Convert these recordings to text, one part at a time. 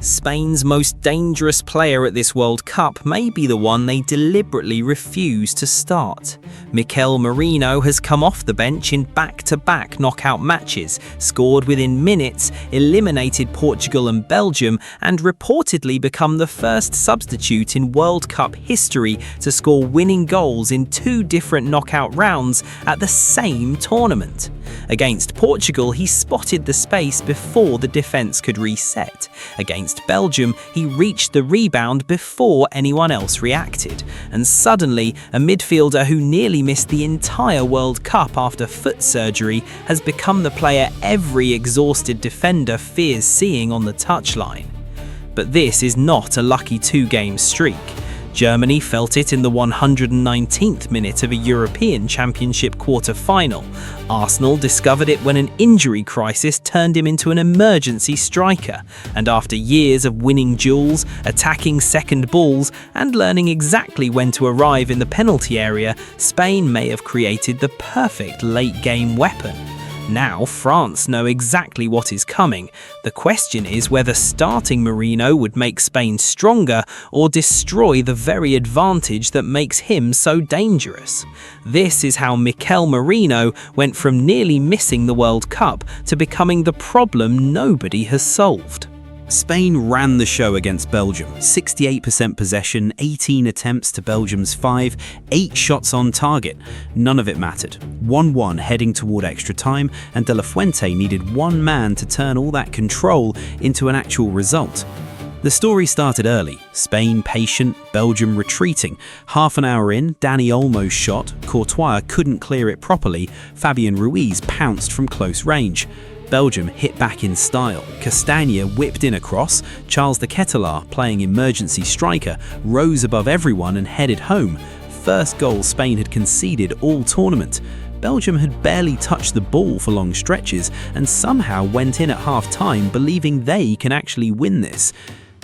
Spain's most dangerous player at this World Cup may be the one they deliberately refuse to start. Mikel Merino has come off the bench in back-to-back knockout matches, scored within minutes, eliminated Portugal and Belgium, and reportedly become the first substitute in World Cup history to score winning goals in two different knockout rounds at the same tournament. Against Portugal, he spotted the space before the defence could reset. Against Belgium, he reached the rebound before anyone else reacted. And suddenly, a midfielder who nearly missed the entire World Cup after foot surgery has become the player every exhausted defender fears seeing on the touchline. But this is not a lucky two-game streak. Germany felt it in the 119th minute of a European Championship quarter-final. Arsenal discovered it when an injury crisis turned him into an emergency striker. And after years of winning duels, attacking second balls, and learning exactly when to arrive in the penalty area, Spain may have created the perfect late-game weapon. Now France know exactly what is coming. The question is whether starting Merino would make Spain stronger or destroy the very advantage that makes him so dangerous. This is how Mikel Merino went from nearly missing the World Cup to becoming the problem nobody has solved. Spain ran the show against Belgium. 68% possession, 18 attempts to Belgium's 5, 8 shots on target. None of it mattered. 1-1 heading toward extra time, and De La Fuente needed one man to turn all that control into an actual result. The story started early. Spain patient, Belgium retreating. Half an hour in, Dani Olmo's shot. Courtois couldn't clear it properly. Fabian Ruiz pounced from close range. Belgium hit back in style. Castagna whipped in a cross. Charles de Ketelaere, playing emergency striker, rose above everyone and headed home. First goal Spain had conceded all tournament. Belgium had barely touched the ball for long stretches and somehow went in at half-time believing they can actually win this.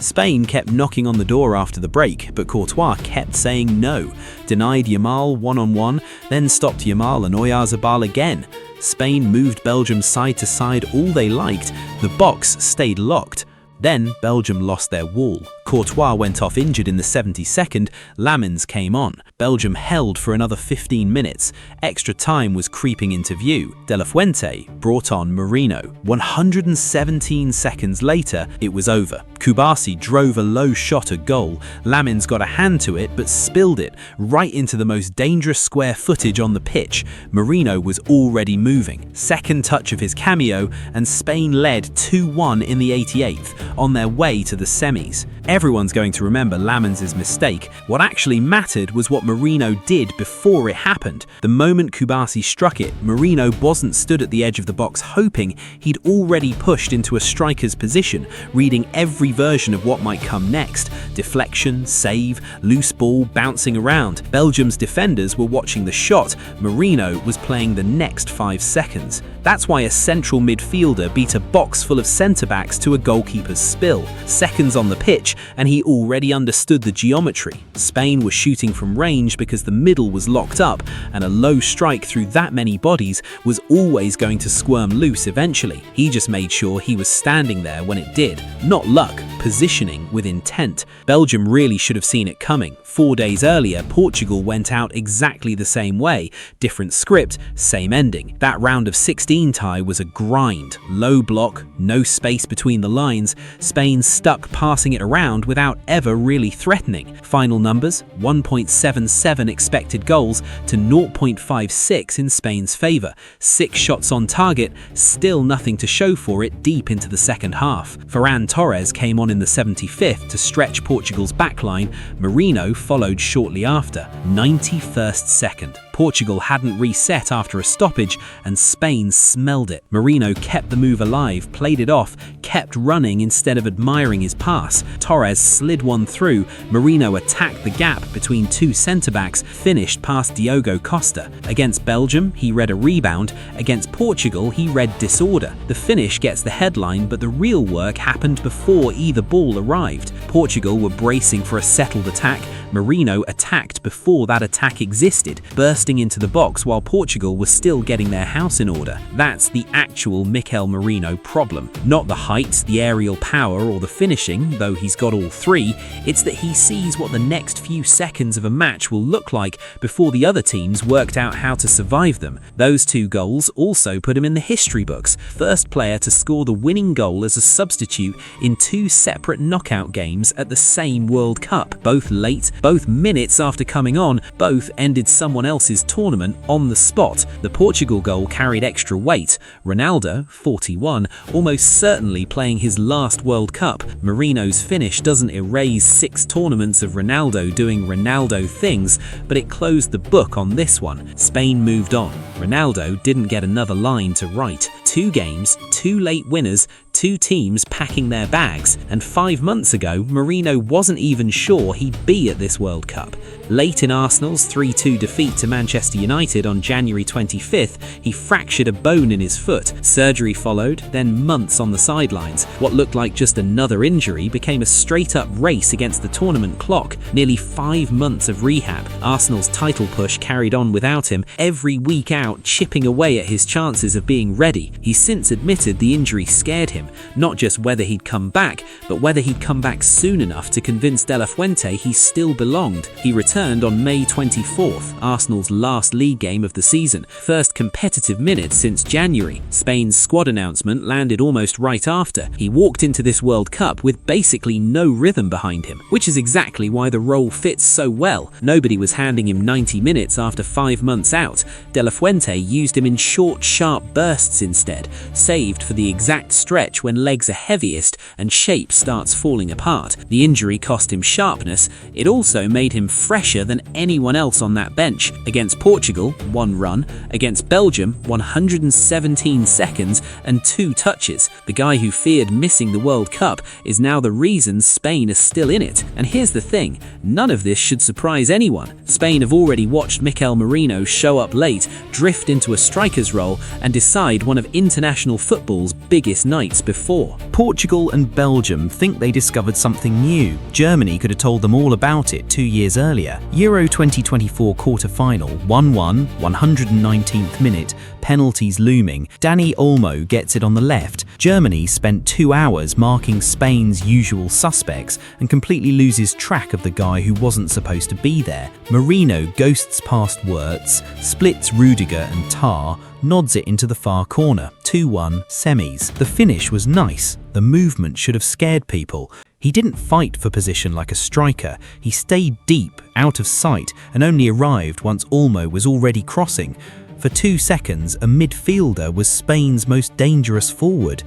Spain kept knocking on the door after the break, but Courtois kept saying no, denied Yamal one-on-one, then stopped Yamal and Oyarzabal again. Spain moved Belgium side to side all they liked, the box stayed locked. Then Belgium lost their wall. Courtois went off injured in the 72nd, Lamens came on. Belgium held for another 15 minutes. Extra time was creeping into view. De La Fuente brought on Merino. 117 seconds later, it was over. Kubasi drove a low shot at goal. Lamens got a hand to it but spilled it right into the most dangerous square footage on the pitch. Merino was already moving. Second touch of his cameo and Spain led 2-1 in the 88th, on their way to the semis. Everyone's going to remember Lamens' mistake. What actually mattered was what Merino did before it happened. The moment Kubasi struck it, Merino wasn't stood at the edge of the box hoping. He'd already pushed into a striker's position, reading every version of what might come next. Deflection, save, loose ball bouncing around. Belgium's defenders were watching the shot. Merino was playing the next 5 seconds. That's why a central midfielder beat a box full of centre-backs to a goalkeeper's spill. Seconds on the pitch, and he already understood the geometry. Spain was shooting from range because the middle was locked up, and a low strike through that many bodies was always going to squirm loose eventually. He just made sure he was standing there when it did. Not luck, positioning with intent. Belgium really should have seen it coming. 4 days earlier, Portugal went out exactly the same way. Different script, same ending. That round of 16 tie was a grind. Low block, no space between the lines. Spain stuck passing it around without ever really threatening. Final numbers, 1.77 expected goals to 0.56 in Spain's favour. 6 shots on target, still nothing to show for it deep into the second half. Ferran Torres came on in the 75th to stretch Portugal's backline. Merino followed shortly after. 91st second. Portugal hadn't reset after a stoppage, and Spain smelled it. Merino kept the move alive, played it off, kept running instead of admiring his pass. Torres slid one through. Merino attacked the gap between two centre-backs, finished past Diogo Costa. Against Belgium, he read a rebound. Against Portugal, he read disorder. The finish gets the headline, but the real work happened before either ball arrived. Portugal were bracing for a settled attack. Merino attacked before that attack existed, bursting into the box while Portugal was still getting their house in order. That's the actual Mikel Merino problem. Not the height, the aerial power, or the finishing, though he's got all three. It's that he sees what the next few seconds of a match will look like before the other teams worked out how to survive them. Those 2 goals also put him in the history books. First player to score the winning goal as a substitute in 2 separate knockout games at the same World Cup. Both late, both minutes after coming on, both ended someone else's tournament on the spot. The Portugal goal carried extra weight. Ronaldo, 41, almost certainly playing his last World Cup. Merino's finish doesn't erase 6 tournaments of Ronaldo doing Ronaldo things, but it closed the book on this one. Spain moved on. Ronaldo didn't get another line to write. 2 games, 2 late winners, 2 teams packing their bags, and 5 months ago, Merino wasn't even sure he'd be at this World Cup. Late in Arsenal's 3-2 defeat to Manchester United on January 25th, he fractured a bone in his foot. Surgery followed, then months on the sidelines. What looked like just another injury became a straight-up race against the tournament clock. Nearly 5 months of rehab. Arsenal's title push carried on without him, every week out chipping away at his chances of being ready. He's since admitted the injury scared him, not just whether he'd come back, but whether he'd come back soon enough to convince De La Fuente he still belonged. He returned on May 24th, Arsenal's last league game of the season, first competitive minutes since January. Spain's squad announcement landed almost right after. He walked into this World Cup with basically no rhythm behind him, which is exactly why the role fits so well. Nobody was handing him 90 minutes after 5 months out. De La Fuente used him in short, sharp bursts instead, saved for the exact stretch when legs are heaviest and shape starts falling apart. The injury cost him sharpness. It also made him fresher than anyone else on that bench. Against Portugal, 1 run. Against Belgium, 117 seconds and 2 touches. The guy who feared missing the World Cup is now the reason Spain is still in it. And here's the thing, none of this should surprise anyone. Spain have already watched Mikel Merino show up late, drift into a striker's role, and decide one of international football's biggest nights before. Portugal and Belgium think they discovered something new. Germany could have told them all about it 2 years earlier. Euro 2024 quarter-final, 1-1, 119th minute, penalties looming. Dani Olmo gets it on the left. Germany spent 2 hours marking Spain's usual suspects and completely loses track of the guy who wasn't supposed to be there. Merino ghosts past Wirtz, splits Rudiger and Tar, nods it into the far corner. 2-1 semis. The finish was nice. The movement should have scared people. He didn't fight for position like a striker. He stayed deep, out of sight, and only arrived once Olmo was already crossing. For 2 seconds, a midfielder was Spain's most dangerous forward.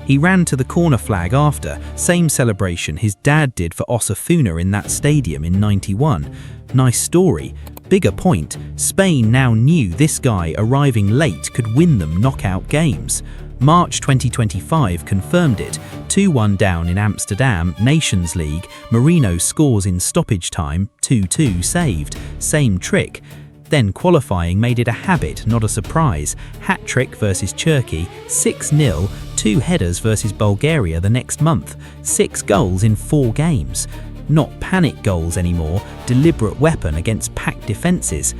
He ran to the corner flag after, same celebration his dad did for Osasuna in that stadium in '91. Nice story. Bigger point, Spain now knew this guy arriving late could win them knockout games. March 2025 confirmed it. 2-1 down in Amsterdam, Nations League, Merino scores in stoppage time, 2-2 saved. Same trick. Then qualifying made it a habit, not a surprise. Hat-trick versus Turkey, 6-0, 2 headers versus Bulgaria the next month, 6 goals in 4 games. Not panic goals anymore, deliberate weapon against packed defences.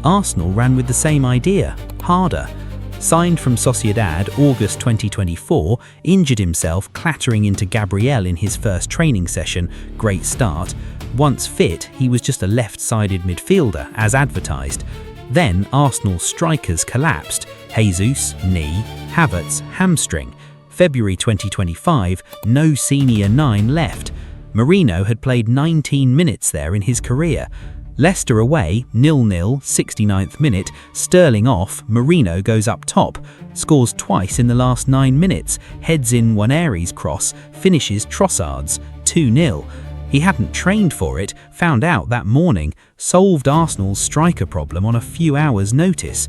Arsenal ran with the same idea, harder. Signed from Sociedad August 2024, injured himself clattering into Gabriel in his first training session, great start. Once fit, he was just a left-sided midfielder, as advertised. Then Arsenal strikers collapsed. Jesus, knee, Havertz, hamstring. February 2025, no senior 9 left. Merino had played 19 minutes there in his career. Leicester away, 0-0, 69th minute, Sterling off, Merino goes up top, scores twice in the last 9 minutes, heads in Nwaneri's cross, finishes Trossard's, 2-0. He hadn't trained for it, found out that morning, solved Arsenal's striker problem on a few hours' notice.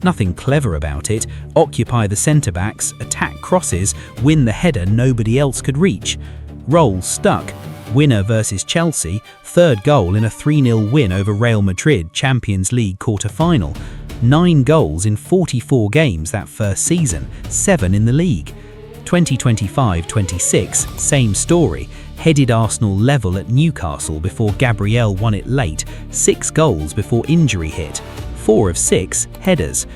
Nothing clever about it, occupy the centre-backs, attack crosses, win the header nobody else could reach. Role stuck. Winner versus Chelsea, 3rd goal in a 3-0 win over Real Madrid Champions League quarter-final. 9 goals in 44 games that first season, 7 in the league. 2025-26, same story. headed Arsenal level at Newcastle before Gabriel won it late, 6 goals before injury hit, 4 of 6 headers.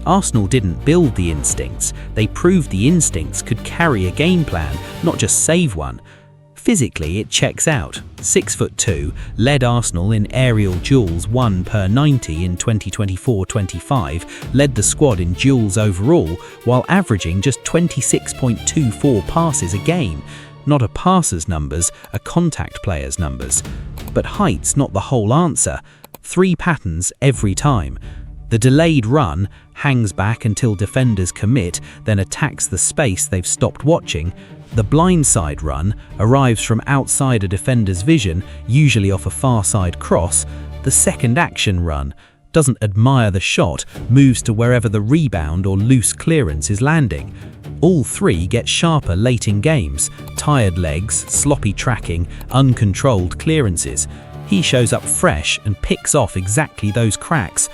Arsenal didn't build the instincts, they proved the instincts could carry a game plan, not just save one. Physically, it checks out. 6'2", led Arsenal in aerial duels 1 per 90 in 2024-25, led the squad in duels overall, while averaging just 26.24 passes a game. Not a passer's numbers, a contact player's numbers. But height's not the whole answer. 3 patterns every time. The delayed run hangs back until defenders commit, then attacks the space they've stopped watching. The blindside run arrives from outside a defender's vision, usually off a far side cross. The second action run doesn't admire the shot, moves to wherever the rebound or loose clearance is landing. All 3 get sharper late in games, tired legs, sloppy tracking, uncontrolled clearances. He shows up fresh and picks off exactly those cracks.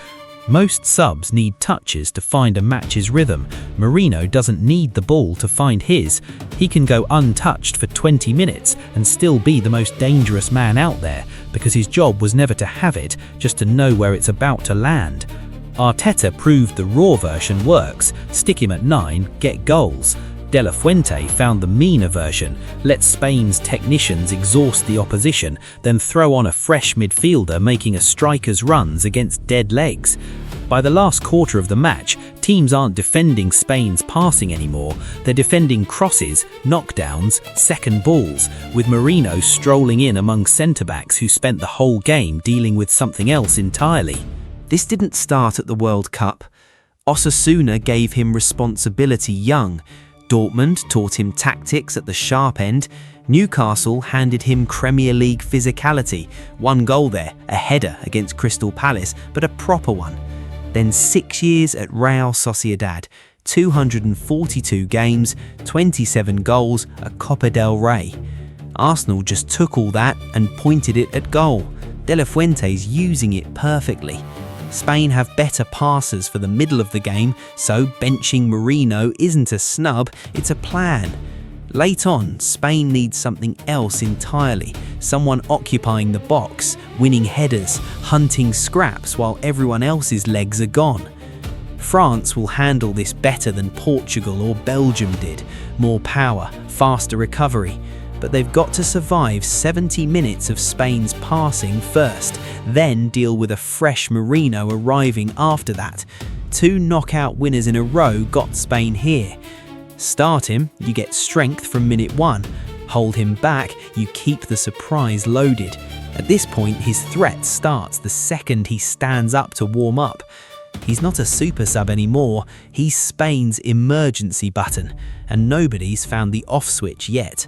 Most subs need touches to find a match's rhythm. Merino doesn't need the ball to find his. He can go untouched for 20 minutes and still be the most dangerous man out there, because his job was never to have it, just to know where it's about to land. Arteta proved the raw version works. Stick him at 9, get goals. De La Fuente found the meaner version, let Spain's technicians exhaust the opposition, then throw on a fresh midfielder making a striker's runs against dead legs. By the last quarter of the match, teams aren't defending Spain's passing anymore, they're defending crosses, knockdowns, second balls, with Merino strolling in among centre-backs who spent the whole game dealing with something else entirely. This didn't start at the World Cup. Osasuna gave him responsibility young. Dortmund taught him tactics at the sharp end. Newcastle handed him Premier League physicality. 1 goal there, a header against Crystal Palace, but a proper one. Then 6 years at Real Sociedad, 242 games, 27 goals, a Copa del Rey. Arsenal just took all that and pointed it at goal. De La Fuente's using it perfectly. Spain have better passers for the middle of the game, so benching Merino isn't a snub, it's a plan. Late on, Spain needs something else entirely, someone occupying the box, winning headers, hunting scraps while everyone else's legs are gone. France will handle this better than Portugal or Belgium did, more power, faster recovery. But they've got to survive 70 minutes of Spain's passing first, then deal with a fresh Merino arriving after that. 2 knockout winners in a row got Spain here. Start him, you get strength from minute 1. Hold him back, you keep the surprise loaded. At this point, his threat starts the second he stands up to warm up. He's not a super sub anymore, he's Spain's emergency button, and nobody's found the off switch yet.